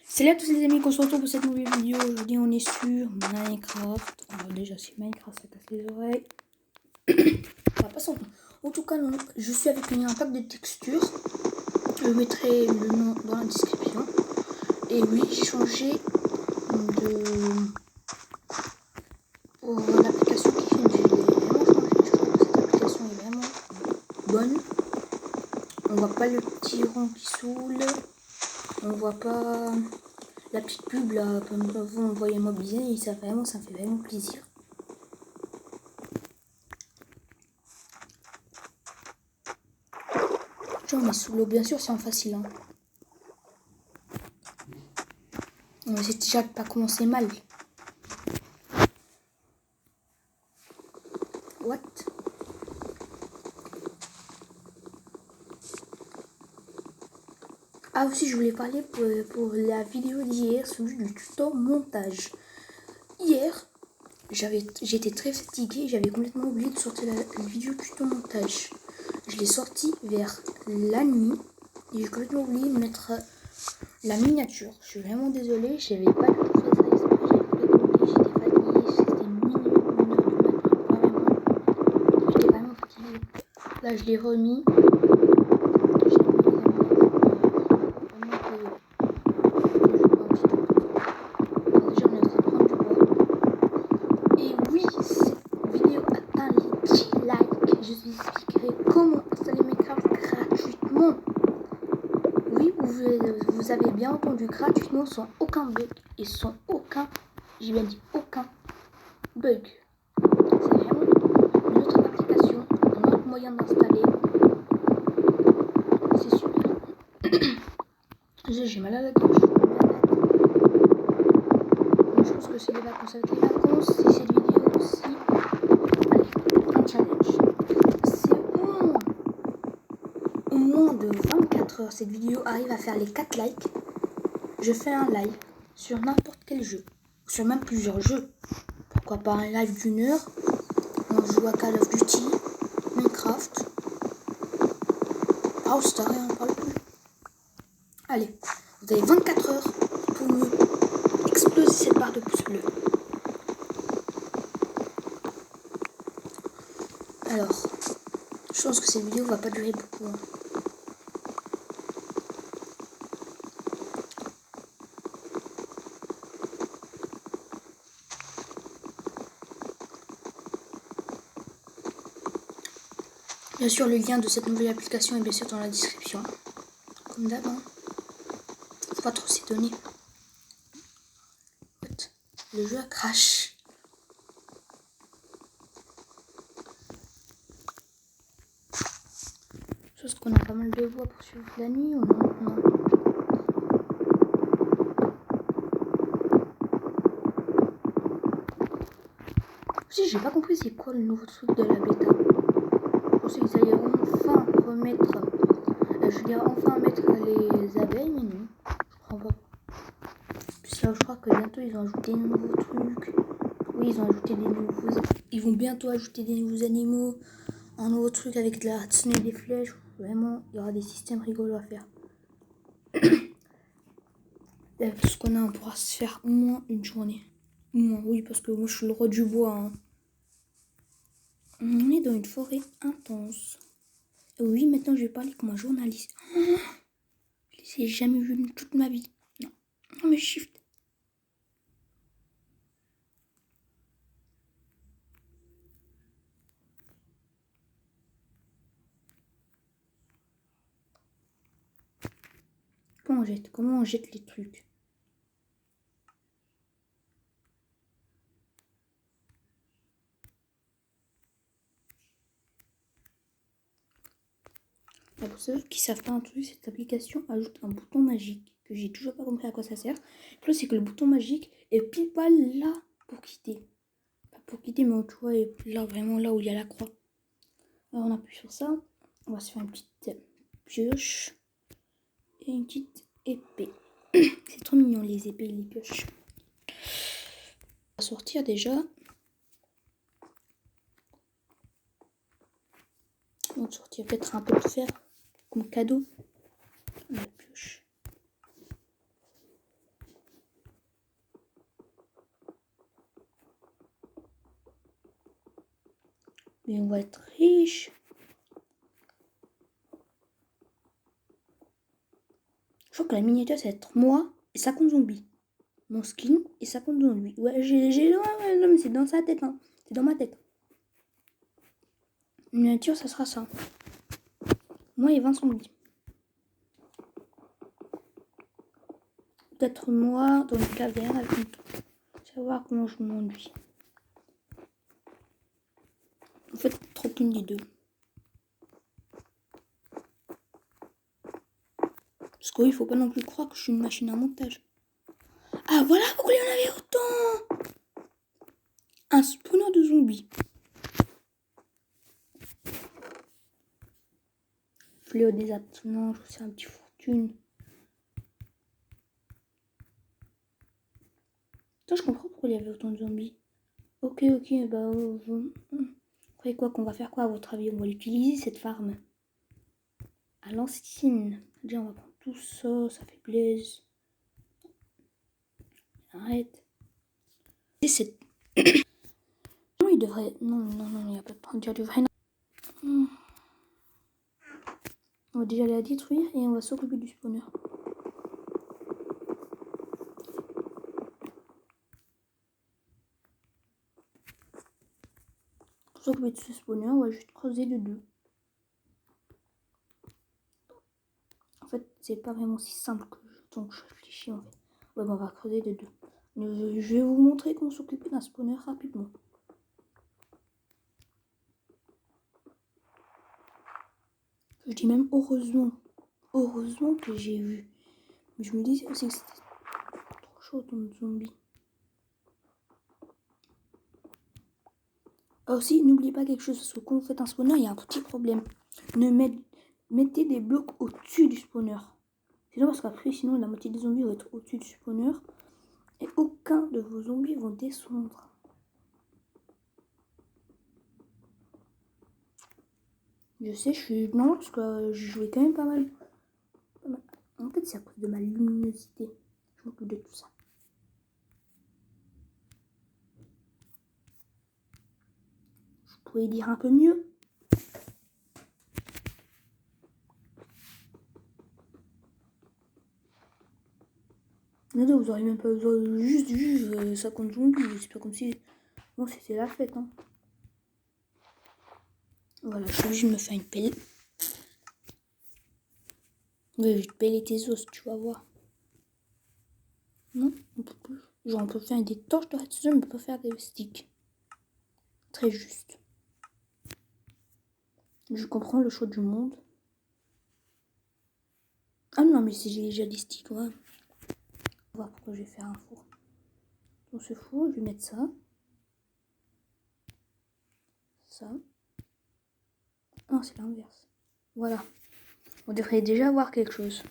Salut à tous les amis, qu'on se retrouve pour cette nouvelle vidéo. Aujourd'hui on est sur Minecraft. Alors déjà c'est Minecraft, ça casse les oreilles. On va pas s'en prendre. En tout cas, je suis avec un pack de textures. Je mettrai le nom dans la description. Et oui, j'ai changé de... pour l'application qui filme. J'ai vraiment changé. Je trouve que cette application est vraiment bonne. On voit pas le petit rond qui saoule. On voit pas... la petite pub là, comme vous voyez moi bien, et ça me fait vraiment plaisir. Genre on est sous l'eau, bien sûr c'est en facile. Hein. On sait déjà pas commencer mal. What? Ah aussi je voulais parler pour la vidéo d'hier, celui du tuto montage. Hier, j'étais très fatiguée, j'avais complètement oublié de sortir la vidéo tuto montage. Je l'ai sorti vers la nuit et j'ai complètement oublié de mettre la miniature. Je suis vraiment désolée, j'avais pas du tout fait ça exprès, j'avais complètement oublié, j'étais fatiguée, c'était minuit, 1h du matin, vraiment. J'étais vraiment fatiguée. Là je l'ai remis. Vous avez bien entendu, gratuitement, sans aucun bug et sans aucun, j'ai bien dit aucun bug. C'est vraiment une autre application, un autre moyen d'installer. C'est super. J'ai mal à la gorge. Je pense que c'est les vacances. Avec les vacances, c'est cette vidéo aussi. Allez, un challenge. C'est au moins de 24 heures, cette vidéo arrive à faire les 4 likes. Je fais un live sur n'importe quel jeu, sur même plusieurs jeux. Pourquoi pas un live d'une heure? On joue à Call of Duty, Minecraft, Brawl Stars et on parle plus. Allez, vous avez 24 heures pour me exploser cette barre de pouce bleu. Alors, je pense que cette vidéo va pas durer beaucoup. Hein. Bien sûr, le lien de cette nouvelle application est bien sûr dans la description. Comme d'hab, hein. Faut pas trop s'étonner. Le jeu a crash. Je pense qu'on a pas mal de voix pour suivre la nuit ou non? Si, j'ai pas compris c'est quoi le nouveau truc de la bêta. Je pensais qu'ils allaient enfin remettre, enfin mettre les abeilles, mais non, je crois pas. Puis là, je crois que bientôt ils vont ajouter de nouveaux trucs. Oui, ils vont bientôt ajouter des nouveaux animaux, un nouveau truc avec de la redstone et des flèches. Vraiment, il y aura des systèmes rigolos à faire. Avec tout ce qu'on a, on pourra se faire au moins une journée. Au moins, oui, parce que moi je suis le roi du bois. Hein. On est dans une forêt intense. Oui, maintenant je vais parler comme un journaliste. Oh, je l'ai jamais vu de toute ma vie. Non, non mais shift. Comment on jette les trucs? Alors, pour ceux qui savent pas un truc, cette application ajoute un bouton magique que j'ai toujours pas compris à quoi ça sert. Le c'est que le bouton magique est pile poil là pour quitter. Pas pour quitter, mais tu vois, là vraiment là où il y a la croix. Alors on appuie sur ça. On va se faire une petite pioche et une petite épée. C'est trop mignon les épées et les pioches. On va sortir déjà. On va sortir peut-être un peu de fer comme cadeau. La pioche. Mais on va être riche. Je crois que la miniature, ça va être moi et 50 zombies. Mon skin et 50 zombies. Ouais, ouais, non, mais c'est dans sa tête, hein. C'est dans ma tête. Miniature, ça sera ça. Moi et 20 zombies. Peut-être moi dans une caverne avec une torche. Savoir comment je m'ennuie. En fait, trop qu'une des deux. Parce qu'il faut pas non plus croire que je suis une machine à montage. Ah voilà pourquoi il y en avait autant. Un spawner de zombies. Fléau des attenants, je vous sais un petit fortune. Attends, je comprends pourquoi il y avait autant de zombies. Ok, bah... vous croyez quoi qu'on va faire quoi à votre avis? On va l'utiliser cette farm. À l'ancienne. Déjà, on va prendre tout ça, ça fait plaisir. Arrête. Et c'est... Non, il devrait... Non, il n'y a pas de temps. Dire du vrai. On va déjà la détruire et on va s'occuper du spawner. Pour s'occuper de ce spawner, on va juste creuser de deux. En fait, c'est pas vraiment si simple que donc je réfléchis en fait. Ouais, on va creuser de deux. Je vais vous montrer comment s'occuper d'un spawner rapidement. Je dis même heureusement. Heureusement que j'ai vu. Mais je me dis aussi que c'était trop chaud ton zombie. Ah aussi, n'oubliez pas quelque chose, parce que quand vous faites un spawner, il y a un petit problème. Mettez des blocs au-dessus du spawner. C'est non parce qu'après, sinon, la moitié des zombies vont être au-dessus du spawner. Et aucun de vos zombies vont descendre. Je sais, je suis blanc parce que je jouais quand même pas mal. En fait, c'est à cause de ma luminosité. Je m'occupe de tout ça. Je pourrais dire un peu mieux. Non, vous aurez même pas besoin de juste 50 zombies. C'est pas comme si... Bon, c'était la fête, hein. Voilà, je suis obligée de me faire une pelle. Oui, je vais te peller tes os, tu vas voir. Non, on peut plus. Genre, on peut faire des torches de redstone, mais on peut faire des sticks. Très juste. Je comprends le choix du monde. Ah non, mais si j'ai déjà des sticks, ouais. On va voir pourquoi je vais faire un four. Dans ce four, je vais mettre ça. Ça. Non, c'est l'inverse. Voilà. On devrait déjà voir quelque chose.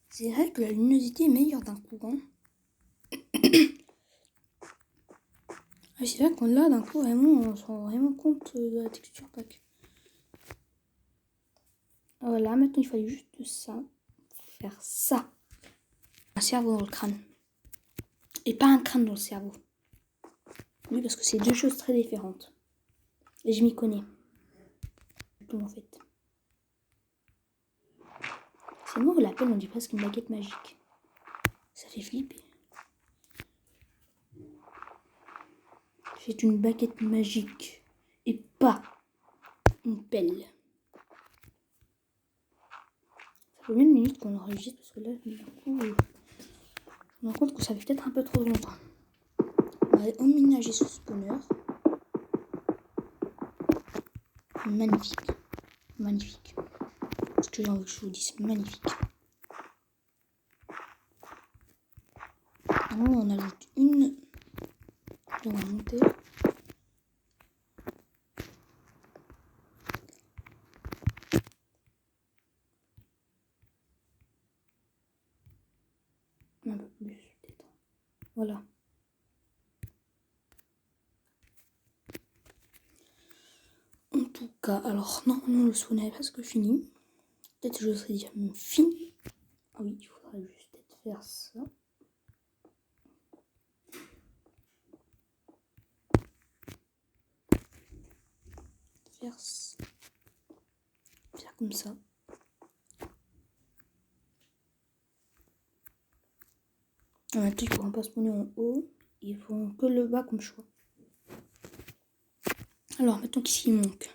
C'est vrai que la luminosité est meilleure d'un coup, hein. Ah, c'est vrai qu'on l'a d'un coup, vraiment, on se rend vraiment compte de la texture pack. Voilà, maintenant il fallait juste ça. Faire ça. Un cerveau dans le crâne. Et pas un crâne dans le cerveau. Oui, parce que c'est deux choses très différentes. Et je m'y connais. Tout en fait. C'est moi, on l'appelle, on dit presque une baguette magique. Ça fait flipper. C'est une baguette magique. Et pas une pelle. Ça fait combien de minutes qu'on enregistre? Parce que là, du coup, je me rends compte que ça fait peut-être un peu trop longtemps. On va emménager ce spawner. Magnifique. Magnifique. Ce que j'ai envie que je vous dise, magnifique. Alors, on ajoute une. On va monter. Un peu plus, peut-être. Voilà. En tout cas, alors, normalement, le spawner est presque fini. Peut-être que je serais déjà même fini. Ah oui, il faudra juste peut-être faire ça. comme ça. Maintenant, ils ne pourront pas spawner en haut. Ils feront que le bas comme choix. Alors, maintenant, qu'est-ce qui manque?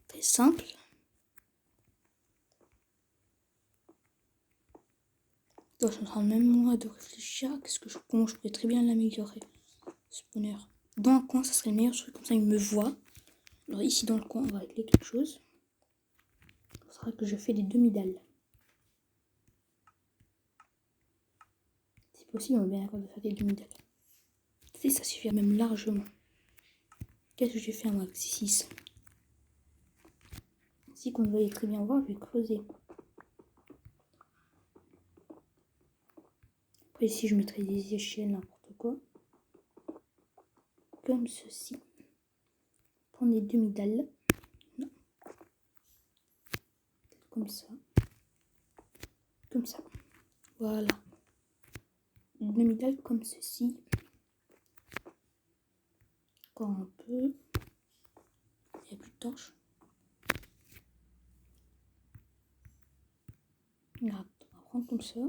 Très simple. Donc, je suis en train même moi de réfléchir à comment je pourrais très bien l'améliorer. Spawner. Dans un coin, ça serait le meilleur truc. Comme ça, il me voit. Alors, ici, dans le coin, on va régler quelque chose. Ce sera que je fais des demi-dalles. Si possible, on est bien d'accord de faire des demi-dalles. Si ça suffit même largement. Qu'est-ce que je vais faire moi avec 6? Si qu'on voyait très bien voir, je vais creuser. Après ici je mettrai des échelles, n'importe quoi. Comme ceci. Prendre les demi-dalles. Non. Comme ça. Comme ça. Voilà. Une demi-dalle comme ceci. Encore un peu. Il n'y a plus de torche. Regarde, on va prendre comme ça.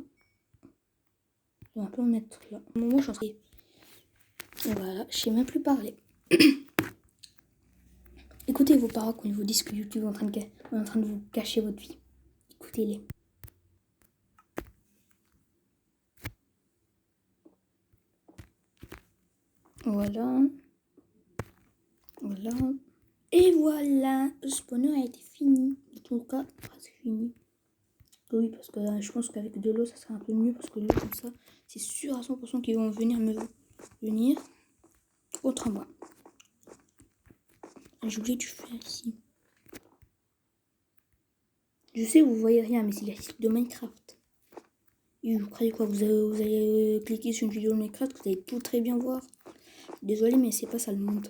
Je vais un peu en mettre là. Au moment où j'en sais. Voilà, je sais même plus parler. Écoutez vos parents quand ils vous disent que YouTube est en train de vous cacher votre vie. Écoutez-les. Voilà. Voilà. Et voilà, le spawner a été fini. En tout cas, presque fini. Oui, parce que je pense qu'avec de l'eau, ça serait un peu mieux. Parce que l'eau, comme ça, c'est sûr à 100% qu'ils vont venir autrement. J'ai oublié du fer ici. Je sais, vous voyez rien, mais c'est la suite de Minecraft. Et vous croyez quoi? Vous allez cliquer sur une vidéo de Minecraft, vous allez tout très bien voir. Désolé, mais c'est pas ça le monde.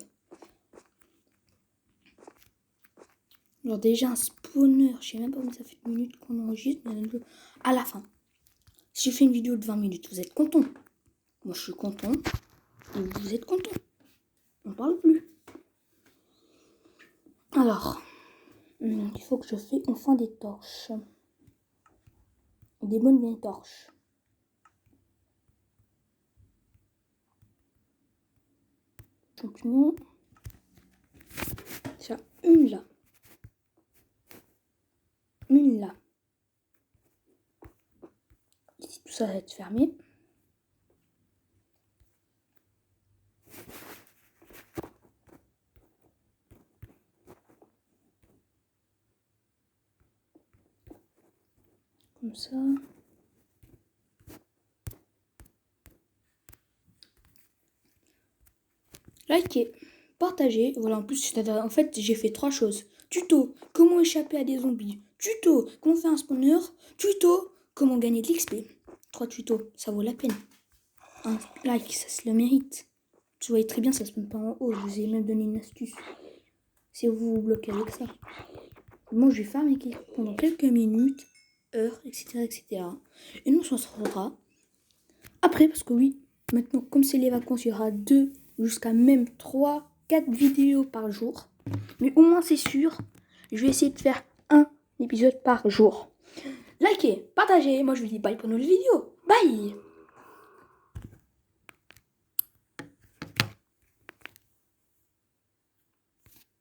Alors déjà un spawner, je sais même pas combien ça fait de minutes qu'on enregistre, mais à la fin. Si je fais une vidéo de 20 minutes, vous êtes content. Moi je suis content. Et vous êtes content. On parle plus. Alors, il faut que je fasse enfin des torches. Des bonnes vieilles torches. Champignons. Ça, une là. Une là. Ici, tout ça va être fermé. Comme ça. Likez, partagez. Voilà, en plus, en fait, j'ai fait 3 choses. Tuto, comment échapper à des zombies. Tuto, comment faire un spawner. Tuto, comment gagner de l'XP. 3 tutos, ça vaut la peine. Un like, ça se le mérite. Vous voyez très bien, ça se met pas en haut. Je vous ai même donné une astuce. Si vous vous bloquez avec ça. Moi, je vais farmer pendant quelques minutes, heures, etc., etc. Et nous, on se retrouvera après, parce que oui, maintenant, comme c'est les vacances, il y aura 2 jusqu'à même 3, 4 vidéos par jour. Mais au moins, c'est sûr, je vais essayer de faire un épisode par jour. Likez, partagez. Moi, je vous dis bye pour une nouvelle vidéo. Bye!